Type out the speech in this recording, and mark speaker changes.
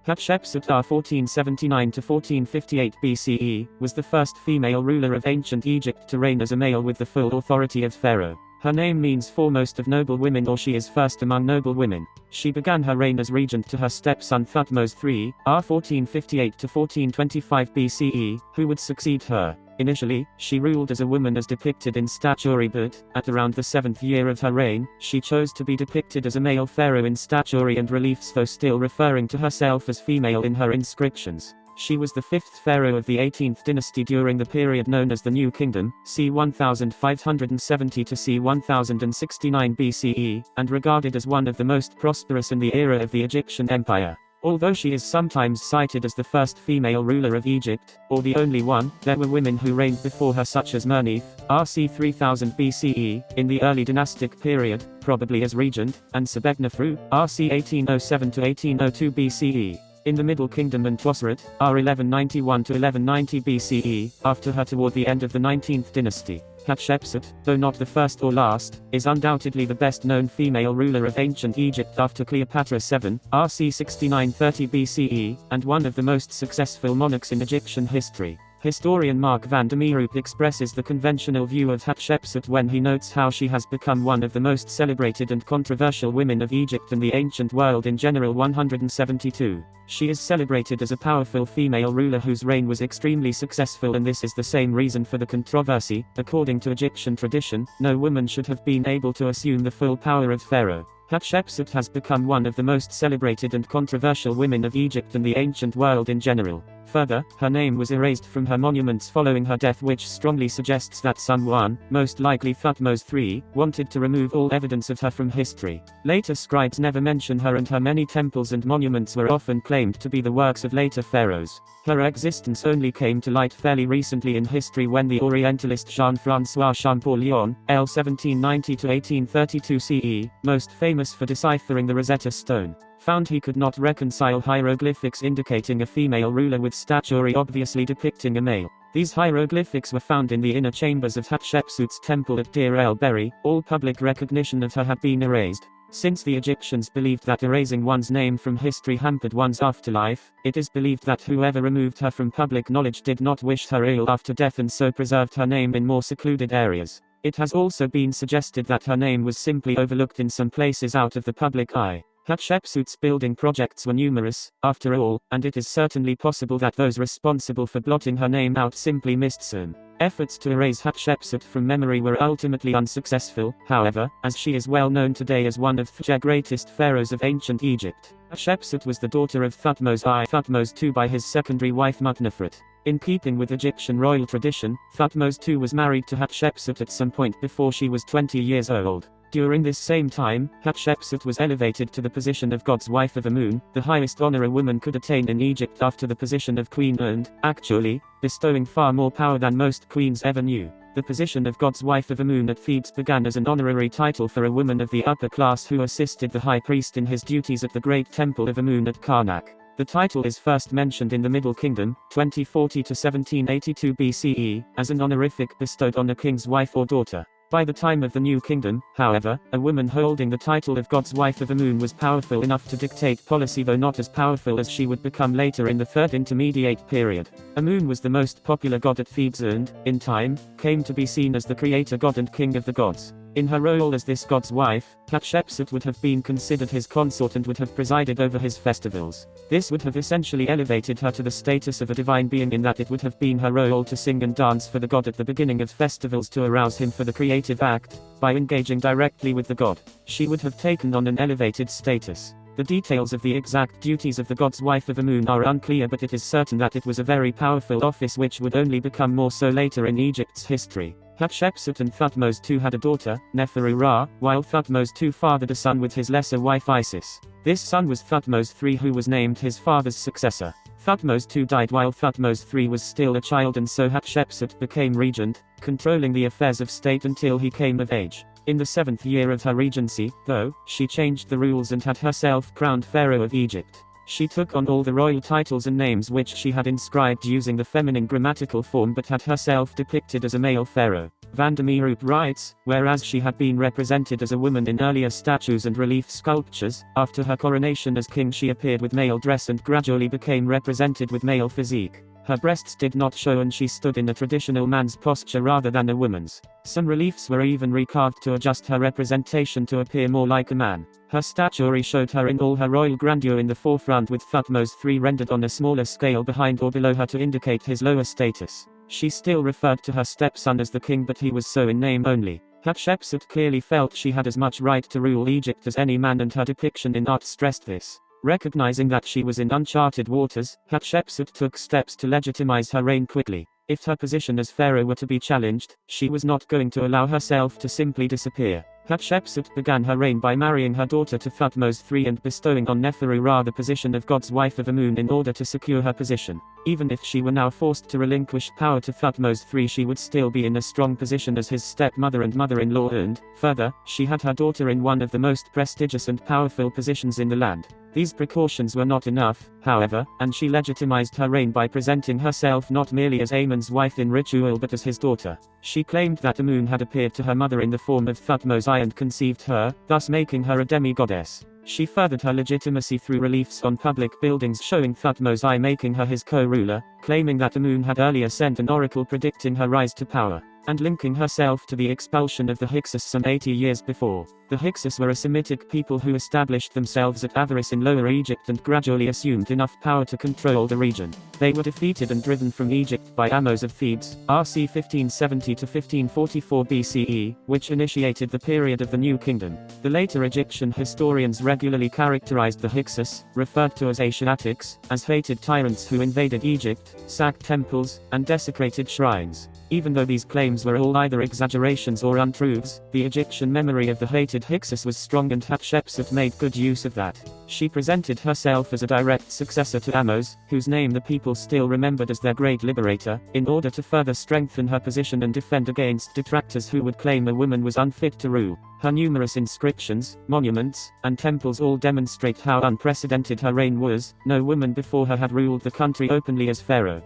Speaker 1: Hatshepsut r. 1479–1458 BCE, was the first female ruler of ancient Egypt to reign as a male with the full authority of Pharaoh. Her name means foremost of noble women, or she is first among noble women. She began her reign as regent to her stepson Thutmose III, r. 1458–1425 BCE, who would succeed her. Initially, she ruled as a woman as depicted in statuary, but, at around the 7th year of her reign, she chose to be depicted as a male pharaoh in statuary and reliefs, though still referring to herself as female in her inscriptions. She was the 5th pharaoh of the 18th dynasty during the period known as the New Kingdom, c. 1570 to c. 1069 BCE, and regarded as one of the most prosperous in the era of the Egyptian Empire. Although she is sometimes cited as the first female ruler of Egypt, or the only one, there were women who reigned before her, such as Merneptah, rc. 3000 BCE, in the early dynastic period, probably as regent, and Neferu-Ra, rc. 1807–1802 BCE. In the Middle Kingdom, and Thutmose r. 1191–1190 BCE, after her toward the end of the 19th dynasty. Hatshepsut, though not the first or last, is undoubtedly the best-known female ruler of ancient Egypt after Cleopatra VII, rc. 6930 BCE, and one of the most successful monarchs in Egyptian history. Historian Mark van der Meeroep expresses the conventional view of Hatshepsut when he notes how she has become one of the most celebrated and controversial women of Egypt and the ancient world in general. 172. She is celebrated as a powerful female ruler whose reign was extremely successful, and this is the same reason for the controversy. According to Egyptian tradition, no woman should have been able to assume the full power of Pharaoh. Hatshepsut has become one of the most celebrated and controversial women of Egypt and the ancient world in general. Further, her name was erased from her monuments following her death, which strongly suggests that someone, most likely Thutmose III, wanted to remove all evidence of her from history. Later scribes never mention her, and her many temples and monuments were often claimed to be the works of later pharaohs. Her existence only came to light fairly recently in history when the Orientalist Jean-François Champollion, L. 1790–1832 CE, most famous for deciphering the Rosetta Stone, found he could not reconcile hieroglyphics indicating a female ruler with statuary obviously depicting a male. These hieroglyphics were found in the inner chambers of Hatshepsut's temple at Deir el-Berri. All public recognition of her had been erased. Since the Egyptians believed that erasing one's name from history hampered one's afterlife, it is believed that whoever removed her from public knowledge did not wish her ill after death and so preserved her name in more secluded areas. It has also been suggested that her name was simply overlooked in some places out of the public eye. Hatshepsut's building projects were numerous, after all, and it is certainly possible that those responsible for blotting her name out simply missed some. Efforts to erase Hatshepsut from memory were ultimately unsuccessful, however, as she is well known today as one of the greatest pharaohs of ancient Egypt. Hatshepsut was the daughter of Thutmose II by his secondary wife Neferu-Ra. In keeping with Egyptian royal tradition, Thutmose II was married to Hatshepsut at some point before she was 20 years old. During this same time, Hatshepsut was elevated to the position of God's wife of Amun, the highest honor a woman could attain in Egypt after the position of queen, and, actually, bestowing far more power than most queens ever knew. The position of God's wife of Amun at Thebes began as an honorary title for a woman of the upper class who assisted the high priest in his duties at the great temple of Amun at Karnak. The title is first mentioned in the Middle Kingdom, 2040 to 1782 BCE, as an honorific bestowed on a king's wife or daughter. By the time of the New Kingdom, however, a woman holding the title of God's wife of Amun was powerful enough to dictate policy, though not as powerful as she would become later in the Third Intermediate Period. Amun was the most popular god at Thebes and, in time, came to be seen as the creator god and king of the gods. In her role as this god's wife, Hatshepsut would have been considered his consort and would have presided over his festivals. This would have essentially elevated her to the status of a divine being, in that it would have been her role to sing and dance for the god at the beginning of festivals to arouse him for the creative act. By engaging directly with the god, she would have taken on an elevated status. The details of the exact duties of the god's wife of Amun are unclear, but it is certain that it was a very powerful office which would only become more so later in Egypt's history. Hatshepsut and Thutmose II had a daughter, Neferu-Ra, while Thutmose II fathered a son with his lesser wife Isis. This son was Thutmose III, who was named his father's successor. Thutmose II died while Thutmose III was still a child, and so Hatshepsut became regent, controlling the affairs of state until he came of age. In the 7th year of her regency, though, she changed the rules and had herself crowned Pharaoh of Egypt. She took on all the royal titles and names which she had inscribed using the feminine grammatical form, but had herself depicted as a male pharaoh. Vandermeeroop writes, whereas she had been represented as a woman in earlier statues and relief sculptures, after her coronation as king she appeared with male dress and gradually became represented with male physique. Her breasts did not show and she stood in a traditional man's posture rather than a woman's. Some reliefs were even recarved to adjust her representation to appear more like a man. Her statuary showed her in all her royal grandeur in the forefront with Thutmose III rendered on a smaller scale behind or below her to indicate his lower status. She still referred to her stepson as the king, but he was so in name only. Hatshepsut clearly felt she had as much right to rule Egypt as any man, and her depiction in art stressed this. Recognizing that she was in uncharted waters, Hatshepsut took steps to legitimize her reign quickly. If her position as pharaoh were to be challenged, she was not going to allow herself to simply disappear. Hatshepsut began her reign by marrying her daughter to Thutmose III and bestowing on Neferu-Ra the position of God's wife of Amun in order to secure her position. Even if she were now forced to relinquish power to Thutmose III, she would still be in a strong position as his stepmother and mother-in-law, and, further, she had her daughter in one of the most prestigious and powerful positions in the land. These precautions were not enough, however, and she legitimized her reign by presenting herself not merely as Amun's wife in ritual but as his daughter. She claimed that Amun had appeared to her mother in the form of Thutmose I and conceived her, thus making her a demi-goddess. She furthered her legitimacy through reliefs on public buildings showing Thutmose I making her his co-ruler, claiming that Amun had earlier sent an oracle predicting her rise to power, and linking herself to the expulsion of the Hyksos some 80 years before. The Hyksos were a Semitic people who established themselves at Avaris in Lower Egypt and gradually assumed enough power to control the region. They were defeated and driven from Egypt by Ahmose of Thebes, RC 1570 to 1544 BCE, which initiated the period of the New Kingdom. The later Egyptian historians regularly characterized the Hyksos, referred to as Asiatics, as hated tyrants who invaded Egypt, sacked temples, and desecrated shrines. Even though these claims were all either exaggerations or untruths, the Egyptian memory of the hated Hyksos was strong, and Hatshepsut made good use of that. She presented herself as a direct successor to Ahmose, whose name the people still remembered as their great liberator, in order to further strengthen her position and defend against detractors who would claim a woman was unfit to rule. Her numerous inscriptions, monuments, and temples all demonstrate how unprecedented her reign was. No woman before her had ruled the country openly as pharaoh.